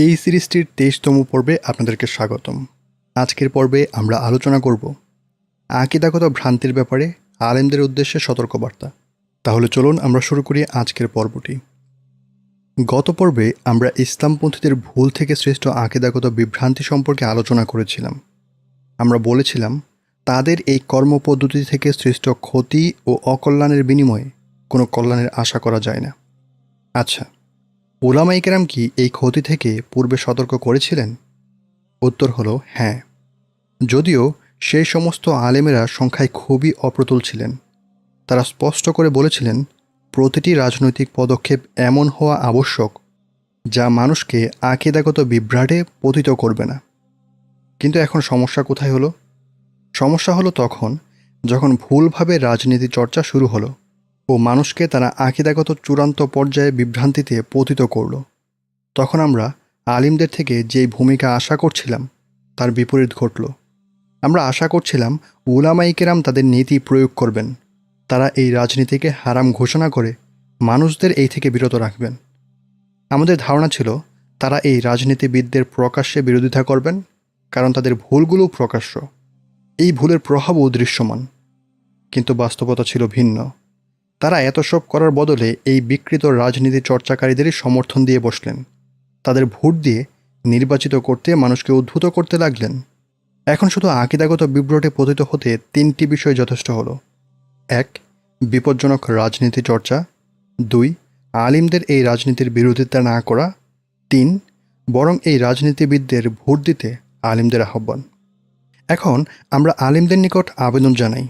এই সিরিজটির ২৩তম পর্বে আপনাদেরকে স্বাগতম। আজকের পর্বে আমরা আলোচনা করব আকীদাগত ভ্রান্তির ব্যাপারে আলেমদের উদ্দেশ্যে সতর্কবার্তা। তাহলে চলুন আমরা শুরু করি আজকের পর্বটি। গত পর্বে আমরা ইসলামপন্থীদের ভুল থেকে সৃষ্ট আকীদাগত বিভ্রান্তি সম্পর্কে আলোচনা করেছিলাম। আমরা বলেছিলাম তাদের এই কর্মপদ্ধতি থেকে সৃষ্ট ক্ষতি ও অকল্যাণের বিনিময়ে কোনো কল্যাণের আশা করা যায় না। আচ্ছা, উলামায়ে কেরাম কি এই ক্ষতি থেকে পূর্বে সতর্ক করেছিলেন? উত্তর হলো হ্যাঁ, যদিও সেই সমস্ত আলেমেরা সংখ্যায় খুবই অপ্রতুল ছিলেন। তারা স্পষ্ট করে বলেছিলেন প্রতিটি রাজনৈতিক পদক্ষেপ এমন হওয়া আবশ্যক যা মানুষকে আকীদাগত বিভ্রাটে পতিত করবে না। কিন্তু এখন সমস্যা কোথায় হলো? সমস্যা হলো তখন যখন ভুলভাবে রাজনীতি চর্চা শুরু হলো ও মানুষকে তারা আকীদাগত চূড়ান্ত পর্যায়ে বিভ্রান্তিতে পতিত করল। তখন আমরা আলিমদের থেকে যেই ভূমিকা আশা করছিলাম তার বিপরীত ঘটল। আমরা আশা করছিলাম উলামায়ে কেরাম তাদের নীতি প্রয়োগ করবেন, তারা এই রাজনীতিকে হারাম ঘোষণা করে মানুষদের এই থেকে বিরত রাখবেন। আমাদের ধারণা ছিল তারা এই রাজনীতিবিদদের প্রকাশ্যে বিরোধিতা করবেন, কারণ তাদের ভুলগুলো প্রকাশ্য, এই ভুলের প্রভাবও দৃশ্যমান। কিন্তু বাস্তবতা ছিল ভিন্ন। তারা এত সব করার বদলে এই বিকৃত রাজনীতি চর্চাকারীদেরই সমর্থন দিয়ে বসলেন। তাদের ভোট দিয়ে নির্বাচিত করতে মানুষকে উদ্ভূত করতে লাগলেন। এখন শুধু আকীদাগত বিভ্রাটে পতিত হতে তিনটি বিষয় যথেষ্ট হলো। ১. বিপজ্জনক রাজনীতি চর্চা। ২. আলিমদের এই রাজনীতির বিরোধিতা না করা। ৩. বরং এই রাজনীতিবিদদের ভোট দিতে আলিমদের আহ্বান। এখন আমরা আলিমদের নিকট আবেদন জানাই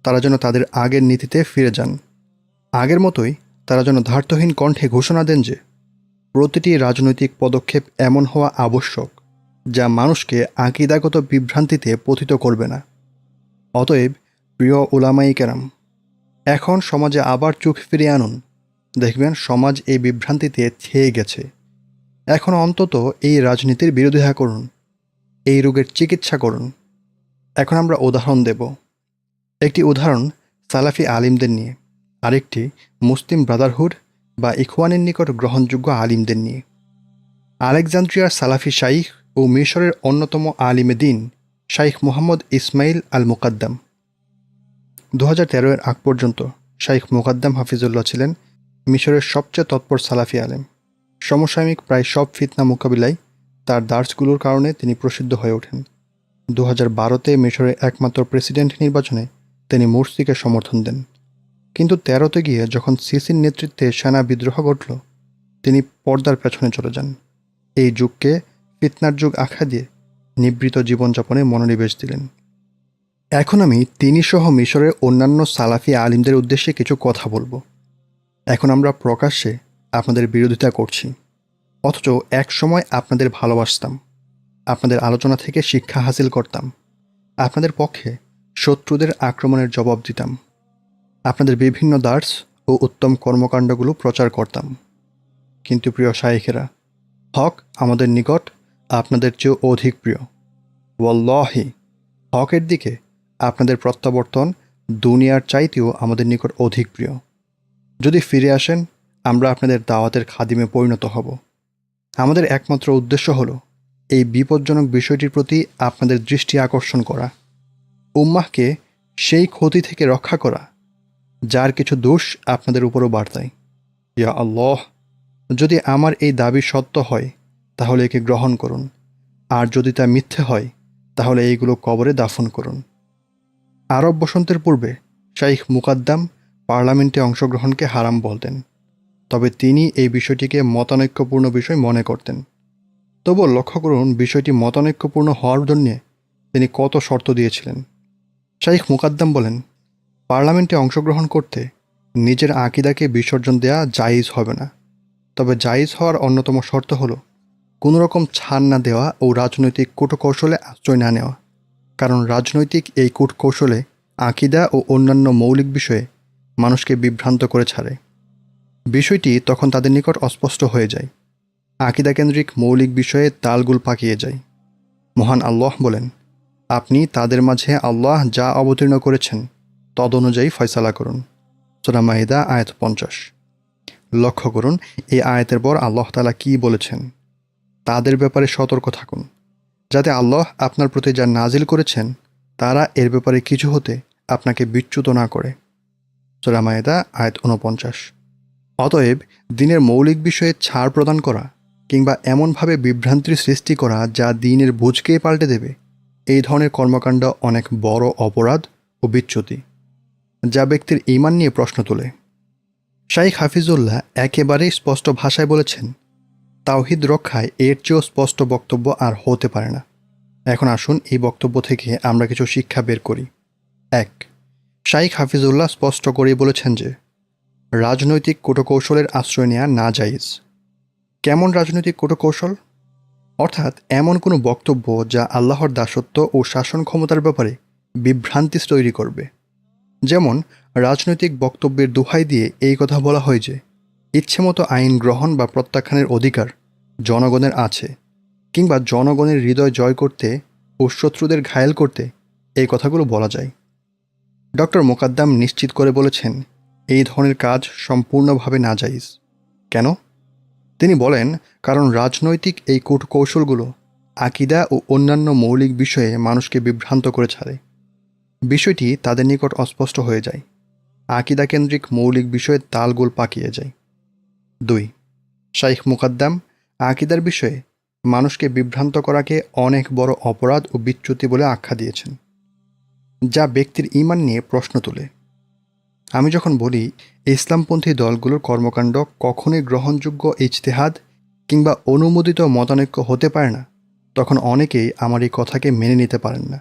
তারা যেন তাদের আগের নীতিতে ফিরে যান। আগের মতোই তারা যেন ধার্থহীন কণ্ঠে ঘোষণা দেন যে প্রতিটি রাজনৈতিক পদক্ষেপ এমন হওয়া আবশ্যক যা মানুষকে আকীদাগত বিভ্রান্তিতে পতিত করবে না। অতএব প্রিয় উলামায়ে কেরাম, এখন সমাজে আবার চোখ ফিরিয়ে আনুন। দেখবেন সমাজ এই বিভ্রান্তিতে ছেয়ে গেছে। এখন অন্তত এই রাজনীতির বিরোধিতা করুন, এই রোগের চিকিৎসা করুন। এখন আমরা উদাহরণ দেব। একটি উদাহরণ সালাফি আলিমদের নিয়ে, আরেকটি মুসলিম ব্রাদারহুড বা ইখওয়ানের নিকট গ্রহণযোগ্য আলিমদের নিয়ে। আলেকজান্দ্রিয়ার সালাফি শাইখ ও মিশরের অন্যতম আলিমে দিন শাইখ মুহাম্মদ ইসমাইল আল মুকাদ্দাম। 2013-এর আগ পর্যন্ত শাইখ মুকাদ্দাম হাফিজুল্লাহ ছিলেন মিশরের সবচেয়ে তৎপর সালাফি আলেম। সমসাময়িক প্রায় সব ফিতনা মোকাবিলায় তার দার্সগুলোর কারণে তিনি প্রসিদ্ধ হয়ে ওঠেন। 2012-তে মিশরের একমাত্র প্রেসিডেন্ট নির্বাচনে তিনি মুরসিকে সমর্থন দেন। কিন্তু 13-তে গিয়ে যখন সিসির নেতৃত্বে সেনা বিদ্রোহ ঘটল, তিনি পর্দার পেছনে চলে যান। এই যুগকে ফিতনার যুগ আখ্যা দিয়ে নিবৃত জীবনযাপনে মনোনিবেশ দিলেন। এখন আমি তিনি সহ মিশরের অন্যান্য সালাফি আলিমদের উদ্দেশ্যে কিছু কথা বলবো। এখন আমরা প্রকাশ্যে আপনাদের বিরোধিতা করছি, অথচ এক সময় আপনাদের ভালোবাসতাম, আপনাদের আলোচনা থেকে শিক্ষা হাসিল করতাম, আপনাদের পক্ষে শত্রুদের আক্রমণের জবাব দিতাম, আপনাদের বিভিন্ন দার্স ও উত্তম কর্মকাণ্ডগুলো প্রচার করতাম। কিন্তু প্রিয় শাইখেরা, হক আমাদের নিকট আপনাদের চেয়েও অধিক প্রিয়। ওয়াল্লাহি, হকের দিকে আপনাদের প্রত্যাবর্তন দুনিয়ার চাইতেও আমাদের নিকট অধিক প্রিয়। যদি ফিরে আসেন, আমরা আপনাদের দাওয়াতের খাদিমে পরিণত হব। আমাদের একমাত্র উদ্দেশ্য হলো এই বিপজ্জনক বিষয়টির প্রতি আপনাদের দৃষ্টি আকর্ষণ করা, উম্মাহকে সেই ক্ষতি থেকে রক্ষা করা যার কিছু দোষ আপনাদের উপরও বার্তায়। ইয়া আল্লাহ, যদি আমার এই দাবি সত্য হয় তাহলে একে গ্রহণ করুন, আর যদি তা মিথ্যে হয় তাহলে এইগুলো কবরে দাফন করুন। আরব বসন্তের পূর্বে শাইখ মুকাদ্দাম পার্লামেন্টে অংশগ্রহণকে হারাম বলতেন, তবে তিনি এই বিষয়টিকে মতানৈক্যপূর্ণ বিষয় মনে করতেন। তবুও লক্ষ্য করুন বিষয়টি মতানৈক্যপূর্ণ হওয়ার জন্যে তিনি কত শর্ত দিয়েছিলেন। শাইখ মুকাদ্দাম বলেন, পার্লামেন্টে অংশগ্রহণ করতে নিজের আকীদাকে বিসর্জন দেয়া জায়েজ হবে না, তবে জায়েজ হওয়ার অন্যতম শর্ত হলো কোনো রকম ছাড় না দেওয়া ও রাজনৈতিক কূটকৌশলে আশ্রয় না নেওয়া, কারণ রাজনৈতিক এই কূটকৌশলে আকীদা ও অন্যান্য মৌলিক বিষয়ে মানুষকে বিভ্রান্ত করে ছাড়ে। বিষয়টি তখন তাদের নিকট অস্পষ্ট হয়ে যায়, আকীদাকেন্দ্রিক মৌলিক বিষয়ে তালগুল পাকিয়ে যায়। মহান আল্লাহ বলেন, আপনি তাদের মাঝে আল্লাহ যা অবতীর্ণ করেছেন তদনুযায়ী ফয়সালা করুন। সূরা মাইদা আয়াত 50। লক্ষ্য করুন এই আয়াতের পর আল্লাহ তাআলা কী বলেছেন? তাদের ব্যাপারে সতর্ক থাকুন, যাতে আল্লাহ আপনার প্রতি যা নাজিল করেছেন তারা এর ব্যাপারে কিছু হতে আপনাকে বিচ্যুত না করে। সূরা মায়েদা আয়াত ৪৯। অতএব দ্বীনের মৌলিক বিষয়ে ছাড় প্রদান করা কিংবা এমনভাবে বিভ্রান্তির সৃষ্টি করা যা দ্বীনের বুঝকেই পাল্টে দেবে, এই ধরনের কর্মকাণ্ড অনেক বড় অপরাধ ও বিচ্যুতি, যা ব্যক্তির ঈমান নিয়ে প্রশ্ন তোলে। শাইখ হাফিজুল্লাহ একেবারেই স্পষ্ট ভাষায় বলেছেন, তাওহীদ রক্ষায় এর চেয়েও স্পষ্ট বক্তব্য আর হতে পারে না। এখন আসুন এই বক্তব্য থেকে আমরা কিছু শিক্ষা বের করি। ১. শাইখ হাফিজুল্লাহ স্পষ্ট করেই বলেছেন যে রাজনৈতিক কূটকৌশলের আশ্রয় নেওয়া না জায়েজ। কেমন রাজনৈতিক কূটকৌশল? অর্থাৎ এমন কোনো বক্তব্য যা আল্লাহর দাসত্ব ও শাসন ক্ষমতার ব্যাপারে বিভ্রান্তি তৈরি করবে। যেমন রাজনৈতিক বক্তব্যের দোহাই দিয়ে এই কথা বলা হয় যে ইচ্ছেমতো আইন গ্রহণ বা প্রত্যাখ্যানের অধিকার জনগণের আছে, কিংবা জনগণের হৃদয় জয় করতে ও শত্রুদের ঘায়েল করতে এই কথাগুলো বলা যায়। ডক্টর মোকাদ্দাম নিশ্চিত করে বলেছেন, এই ধরনের কাজ সম্পূর্ণভাবে নাজাইজ। কেন? তিনি বলেন, কারণ রাজনৈতিক এই কূটকৌশলগুলো আকিদা ও অন্যান্য মৌলিক বিষয়ে মানুষকে বিভ্রান্ত করে ছাড়ে। বিষয়টি তাদের নিকট অস্পষ্ট হয়ে যায়। আকিদা কেন্দ্রিক মৌলিক বিষয়ে তালগোল পাকিয়ে যায়। ২. শাইখ মুকাদ্দাম আকিদার বিষয়ে মানুষকে বিভ্রান্ত করাকে অনেক বড় অপরাধ ও বিচ্যুতি বলে আখ্যা দিয়েছেন, যা ব্যক্তির ঈমান নিয়ে প্রশ্ন তোলে। আমি যখন বলি ইসলামপন্থী দলগুলোর কর্মকাণ্ড কখনোই গ্রহণযোগ্য ইজতেহাদ কিংবা অনুমোদিত মতানৈক্য হতে পারে না, তখন অনেকেই আমার এই কথাকে মেনে নিতে পারেন না।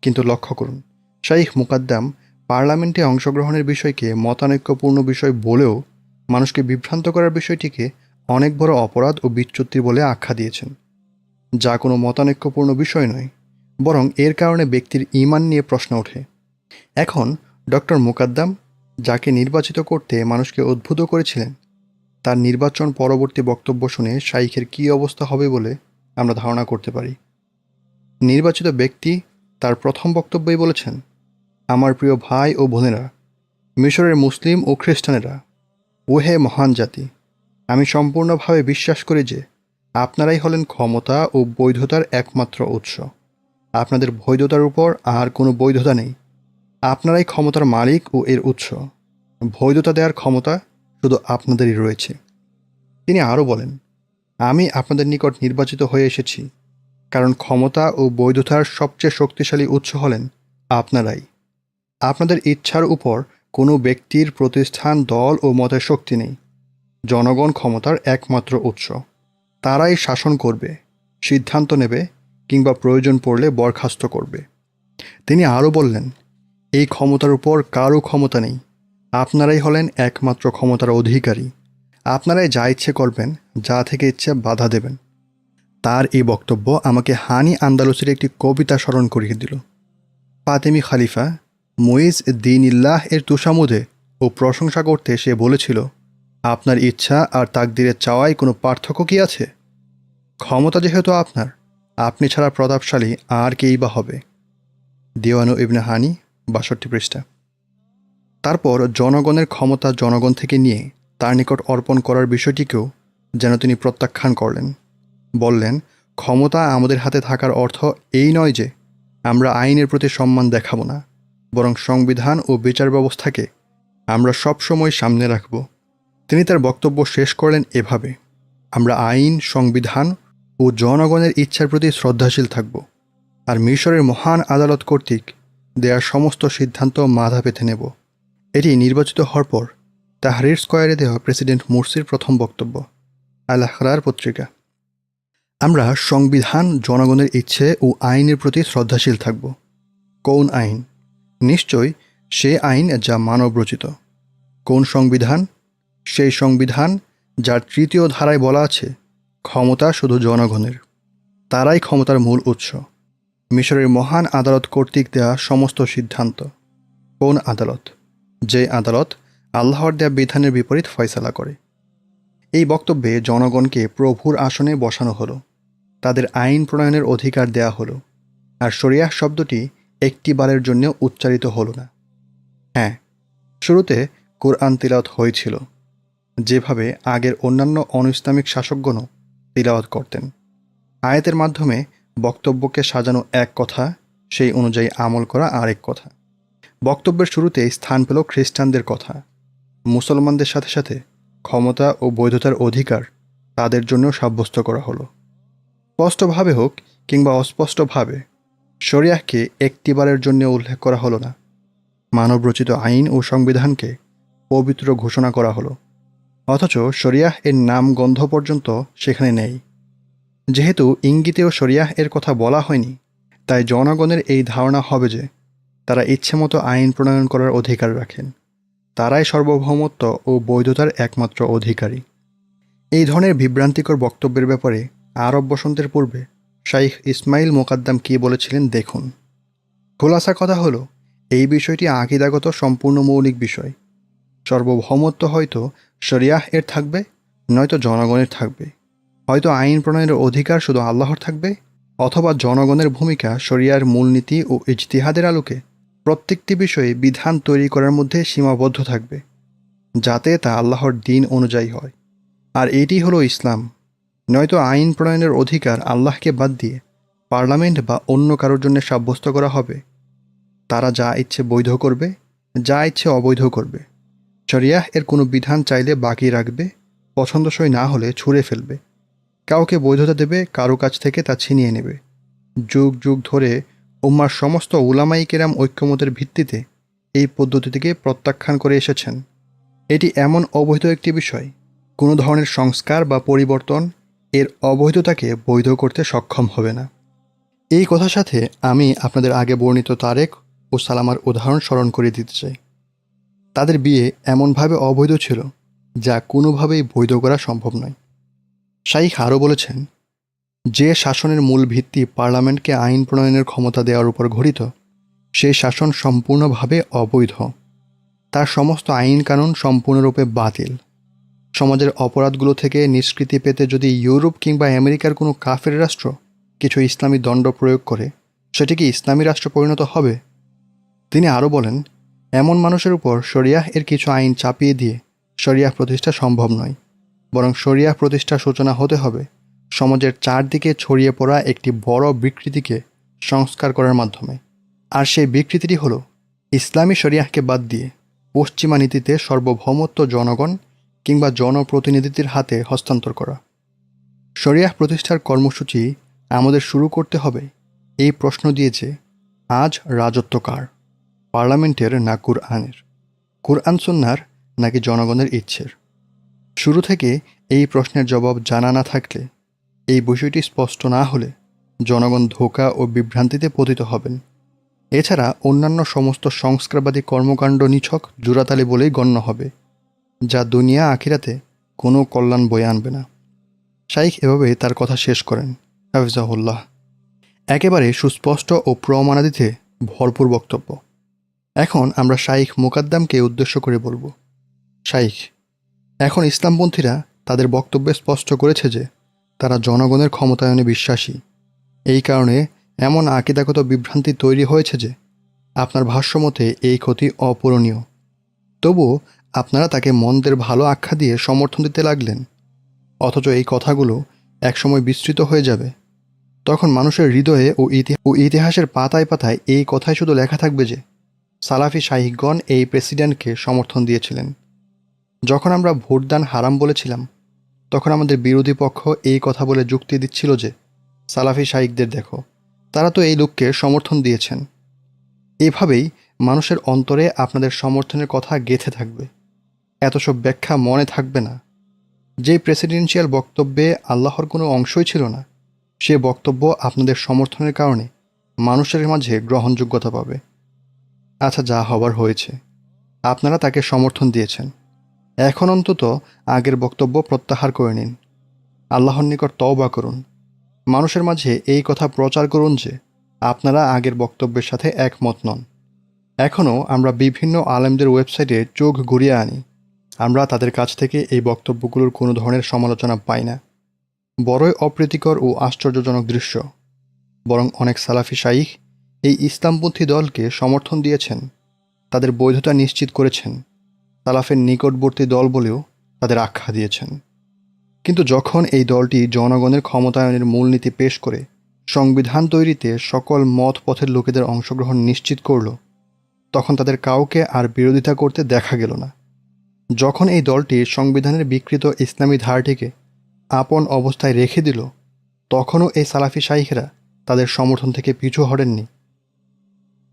কিন্তু লক্ষ্য করুন, শাইখ মুকাদ্দাম পার্লামেন্টে অংশগ্রহণের বিষয়কে মতানৈক্যপূর্ণ বিষয় বলেও মানুষকে বিভ্রান্ত করার বিষয়টিকে অনেক বড় অপরাধ ও বিচ্যুতি বলে আখ্যা দিয়েছেন, যা কোনো মতানৈক্যপূর্ণ বিষয় নয়, বরং এর কারণে ব্যক্তির ঈমান নিয়ে প্রশ্ন ওঠে। এখন ডক্টর মুকাদ্দাম যাকে নির্বাচিত করতে মানুষকে উদ্বুদ্ধ করেছিলেন, তার নির্বাচন পরবর্তী বক্তব্য শুনে শাইখের কী অবস্থা হবে বলে আমরা ধারণা করতে পারি। নির্বাচিত ব্যক্তি তার প্রথম বক্তব্যেই বলেছেন, আমার প্রিয় ভাই ও বোনেরা, মিশরের মুসলিম ও খ্রিস্টানেরা, ওহে মহান জাতি, আমি সম্পূর্ণভাবে বিশ্বাস করি যে আপনারাই হলেন ক্ষমতা ও বৈধতার একমাত্র উৎস। আপনাদের বৈধতার উপর আর কোনো বৈধতা নেই। আপনারাই ক্ষমতার মালিক ও এর উৎস। বৈধতা দেওয়ার ক্ষমতা শুধু আপনাদেরই রয়েছে। তিনি আরও বলেন, আমি আপনাদের নিকট নির্বাচিত হয়ে এসেছি কারণ ক্ষমতা ও বৈধতার সবচেয়ে শক্তিশালী উৎস হলেন আপনারাই। আপনাদের ইচ্ছার উপর কোনো ব্যক্তির, প্রতিষ্ঠান, দল ও মতের শক্তি নেই। জনগণ ক্ষমতার একমাত্র উৎস। তারাই শাসন করবে, সিদ্ধান্ত নেবে কিংবা প্রয়োজন পড়লে বরখাস্ত করবে। তিনি আরও বললেন, এই ক্ষমতার উপর কারও ক্ষমতা নেই। আপনারাই হলেন একমাত্র ক্ষমতার অধিকারী। আপনারাই যা ইচ্ছে করবেন, যা থেকে ইচ্ছে বাধা দেবেন। তার এই বক্তব্য আমাকে হানি আন্দালুসের একটি কবিতা স্মরণ করিয়ে দিল। ফাতেমি খালিফা মুইজ দ্বীনিল্লাহ এর তুষামুদে ও প্রশংসা করতে সে বলেছিল, আপনার ইচ্ছা আর তাকদিরের চাওয়ায় কোনো পার্থক্য কি আছে? ক্ষমতা যেহেতু আপনার, আপনি ছাড়া প্রতাপশালী আর কেই বা হবে। দিওয়ানু ইবনে হানি ৬২ পৃষ্ঠা। তারপর জনগণের ক্ষমতা জনগণ থেকে নিয়ে তার নিকট অর্পণ করার বিষয়টিকেও যেন তিনি প্রত্যাখ্যান করলেন। বললেন, ক্ষমতা আমাদের হাতে থাকার অর্থ এই নয় যে আমরা আইনের প্রতি সম্মান দেখাবো না, বরং সংবিধান ও বিচার ব্যবস্থাকে আমরা সবসময় সামনে রাখব। তিনি তার বক্তব্য শেষ করলেন এভাবে, আমরা আইন, সংবিধান ও জনগণের ইচ্ছার প্রতি শ্রদ্ধাশীল থাকব, আর মিশরের মহান আদালত কর্তৃক দেওয়ার সমস্ত সিদ্ধান্ত মাথা পেতে নেব। এটি নির্বাচিত হওয়ার পর তাহরির স্কয়ারে দেওয়া প্রেসিডেন্ট মুরসির প্রথম বক্তব্য, আল আখরার পত্রিকা। আমরা সংবিধান, জনগণের ইচ্ছে ও আইনের প্রতি শ্রদ্ধাশীল থাকব। কোন আইন? নিশ্চয় সে আইন যা মানবরচিত। কোন সংবিধান? সেই সংবিধান যার ৩য় ধারায় বলা আছে, ক্ষমতা শুধু জনগণের, তারাই ক্ষমতার মূল উৎস। মিশরের মহান আদালত কর্তৃক দেওয়া সমস্ত সিদ্ধান্ত। কোন আদালত? যে আদালত আল্লাহর দেয়া বিধানের বিপরীত ফয়সালা করে। এই বক্তব্যে জনগণকে প্রভুর আসনে বসানো হলো, তাদের আইন প্রণয়নের অধিকার দেয়া হলো, আর শরিয়াহ শব্দটি একটি বারের জন্য উচ্চারিত হলো না। হ্যাঁ, শুরুতে কোরআন তিলাওয়াত হয়েছিল, যেভাবে আগের অন্যান্য অনইসলামিক শাসকগণও তিলাওয়াত করতেন। আয়াতের মাধ্যমে বক্তব্যকে সাজানো এক কথা, সেই অনুযায়ী আমল করা আরেক কথা। বক্তব্যের শুরুতে স্থান পেল খ্রিস্টানদের কথা। মুসলমানদের সাথে সাথে ক্ষমতা ও বৈধতার অধিকার তাদের জন্যও সাব্যস্ত করা হলো। স্পষ্টভাবে হোক কিংবা অস্পষ্টভাবে শরিয়াহকে একটিবারের জন্য উল্লেখ করা হলো না। মানবরচিত আইন ও সংবিধানকে পবিত্র ঘোষণা করা হলো, অথচ শরিয়াহ এর নাম গন্ধ পর্যন্ত সেখানে নেই। যেহেতু ইঙ্গিতেও শরিয়াহ এর কথা বলা হয়নি, তাই জনগণের এই ধারণা হবে যে তারা ইচ্ছেমতো আইন প্রণয়ন করার অধিকার রাখেন, তারাই সার্বভৌমত্ব ও বৈধতার একমাত্র অধিকারী। এই ধরনের বিভ্রান্তিকর বক্তব্যের ব্যাপারে আরব বসন্তের পূর্বে শাইখ ইসমাইল মোকাদ্দাম কী বলেছিলেন দেখুন। খোলাসা কথা হলো, এই বিষয়টি আকীদাগত সম্পূর্ণ মৌলিক বিষয়। সার্বভৌমত্ব হয়তো শরিয়াহ এর থাকবে, নয়তো জনগণের থাকবে। হয়তো আইন প্রণয়নের অধিকার শুধু আল্লাহর থাকবে, অথবা জনগণের ভূমিকা শরিয়ার মূলনীতি ও ইজতিহাদের আলোকে প্রত্যেকটি বিষয়ে বিধান তৈরি করার মধ্যে সীমাবদ্ধ থাকবে, যাতে তা আল্লাহর দিন অনুযায়ী হয়। আর এটি হলো ইসলাম। নয়তো আইন প্রণয়নের অধিকার আল্লাহকে বাদ দিয়ে পার্লামেন্ট বা অন্য কারোর জন্য সাব্যস্ত করা হবে। তারা যা ইচ্ছে বৈধ করবে, যা ইচ্ছে অবৈধ করবে। শরিয়াহ এর কোনো বিধান চাইলে বাকি রাখবে, পছন্দসই না হলে ছুঁড়ে ফেলবে। কাউকে বৈধতা দেবে, কারো কাছ থেকে তা ছিনিয়ে নেবে। যুগ যুগ ধরে উম্মার সমস্ত উলামাই কেরাম ঐক্যমতের ভিত্তিতে এই পদ্ধতিটিকে প্রত্যাখ্যান করে এসেছেন। এটি এমন অবৈধ একটি বিষয়, কোনো ধরনের সংস্কার বা পরিবর্তন এর অবৈধতাকে বৈধ করতে সক্ষম হবে না। এই কথার সাথে আমি আপনাদের আগে বর্ণিত তারেক ও সালামার উদাহরণ স্মরণ করে দিতে চাই। তাদের বিয়ে এমনভাবে অবৈধ ছিল যা কোনোভাবেই বৈধ করা সম্ভব নয়। শাইখ আরও বলেছেন, যে শাসনের মূল ভিত্তি পার্লামেন্টকে আইন প্রণয়নের ক্ষমতা দেওয়ার উপর ঘটিত, সেই শাসন সম্পূর্ণভাবে অবৈধ। তার সমস্ত আইন কানুন সম্পূর্ণরূপে বাতিল। সমাজের অপরাধগুলো থেকে নিষ্কৃতি পেতে যদি ইউরোপ কিংবা আমেরিকার কোনো কাফের রাষ্ট্র কিছু ইসলামী দণ্ড প্রয়োগ করে, সেটি কি ইসলামী রাষ্ট্র পরিণত হবে? তিনি আরও বলেন, এমন মানুষের উপর শরিয়াহ এর কিছু আইন চাপিয়ে দিয়ে শরিয়াহ প্রতিষ্ঠা সম্ভব নয়, বরং শরিয়াহ প্রতিষ্ঠার সূচনা হতে হবে সমাজের চারদিকে ছড়িয়ে পড়া একটি বড় বিকৃতিকে সংস্কার করার মাধ্যমে। আর সেই বিকৃতিটি হলো ইসলামী শরিয়াহকে বাদ দিয়ে পশ্চিমা নীতিতে সার্বভৌমত্ব জনগণ কিংবা জনপ্রতিনিধিদের হাতে হস্তান্তর করা। শরিয়াহ প্রতিষ্ঠার কর্মসূচি আমাদের শুরু করতে হবে এই প্রশ্ন দিয়ে যে, আজ রাজত্ব কার, পার্লামেন্টের না কুরআনের, কুরআন সুন্নাহর নাকি জনগণের ইচ্ছের? শুরু থেকে এই প্রশ্নের জবাব জানা না থাকলে, এই বিষয়টি স্পষ্ট না হলে জনগণ ধোঁকা ও বিভ্রান্তিতে পতিত হবেন। এছাড়া অন্যান্য সমস্ত সংস্কারবাদী কর্মকাণ্ড নিছক জোড়াতালি বলেই গণ্য হবে, যা দুনিয়া আখিরাতে কোনো কল্যাণ বয়ে আনবে না। শাইখ এভাবে তার কথা শেষ করেন, হাফিজাহুল্লাহ। একেবারে সুস্পষ্ট ও প্রমাণাদিতে ভরপুর বক্তব্য। এখন আমরা শাইখ মোকাদ্দামকে উদ্দেশ্য করে বলবো, শাইখ, এখন ইসলামপন্থীরা তাদের বক্তব্যে স্পষ্ট করেছে যে তারা জনগণের ক্ষমতায়নে বিশ্বাসী। এই কারণে এমন আকীদাগত বিভ্রান্তি তৈরি হয়েছে যে আপনার ভাষ্যমতে এই ক্ষতি অপূরণীয়। তবুও আপনারা তাকে মন্দের ভালো আখ্যা দিয়ে সমর্থন দিতে লাগলেন, অথচ এই কথাগুলো একসময় বিস্তৃত হয়ে যাবে। তখন মানুষের হৃদয়ে ও ইতিহাসের পাতায় পাতায় এই কথাই শুধু লেখা থাকবে যে সালাফি শাইখগণ এই প্রেসিডেন্টকে সমর্থন দিয়েছিলেন। যখন আমরা ভোটদান হারাম বলেছিলাম, তখন আমাদের বিরোধী পক্ষ এই কথা বলে যুক্তি দিচ্ছিল যে সালাফি শাইখদের দেখো, তারা তো এই লোককে সমর্থন দিয়েছেন। এভাবেই মানুষের অন্তরে আপনাদের সমর্থনের কথা গেঁথে থাকবে। এত সব ব্যাখ্যা মনে থাকবে না। যেই প্রেসিডেন্সিয়াল বক্তব্যে আল্লাহর কোনো অংশই ছিল না, সে বক্তব্য আপনাদের সমর্থনের কারণে মানুষের মাঝে গ্রহণযোগ্যতা পাবে। আচ্ছা, যা হবার হয়েছে, আপনারা তাকে সমর্থন দিয়েছেন। এখন অন্তত আগের বক্তব্য প্রত্যাহার করে নিন, আল্লাহর নিকট তওবা করুন, মানুষের মাঝে এই কথা প্রচার করুন যে আপনারা আগের বক্তব্যের সাথে একমত নন। এখনও আমরা বিভিন্ন আলেমদের ওয়েবসাইটে চোখ ঘুরিয়ে আনি, আমরা তাদের কাছ থেকে এই বক্তব্যগুলোর কোনো ধরনের সমালোচনা পাই না। বড়ই অপ্রীতিকর ও আশ্চর্যজনক দৃশ্য। বরং অনেক সালাফি শাইখ এই ইসলামপন্থী দলকে সমর্থন দিয়েছেন, তাদের বৈধতা নিশ্চিত করেছেন, সালাফের নিকটবর্তী দল বলেও তাদের আখ্যা দিয়েছেন। কিন্তু যখন এই দলটি জনগণের ক্ষমতায়নের মূলনীতি পেশ করে সংবিধান তৈরিতে সকল মত পথের লোকেদের অংশগ্রহণ নিশ্চিত করল, তখন তাদের কাউকে আর বিরোধিতা করতে দেখা গেল না। যখন এই দলটি সংবিধানের বিকৃত ইসলামী ধারাটিকে আপন অবস্থায় রেখে দিল, তখনও এই সালাফি শাইখেরা তাদের সমর্থন থেকে পিছু হটেননি।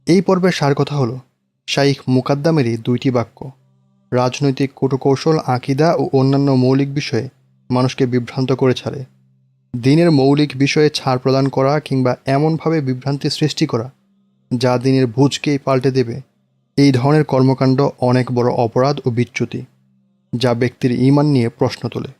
এই পর্বের সার কথা হলো শাইখ মুকাদ্দামেরই দুইটি বাক্য রাজনৈতিক কূটকৌশল, আকিদা ও অন্যান্য মৌলিক বিষয়ে মানুষকে বিভ্রান্ত করে ছাড়ে। দিনের মৌলিক বিষয়ে ছাড় প্রদান করা কিংবা এমনভাবে বিভ্রান্তি সৃষ্টি করা যা দিনের ভুজকেই পাল্টে দেবে, এই ধরনের কর্মকাণ্ড অনেক বড় অপরাধ ও বিচ্যুতি, যা ব্যক্তির ঈমান নিয়ে প্রশ্ন তোলে।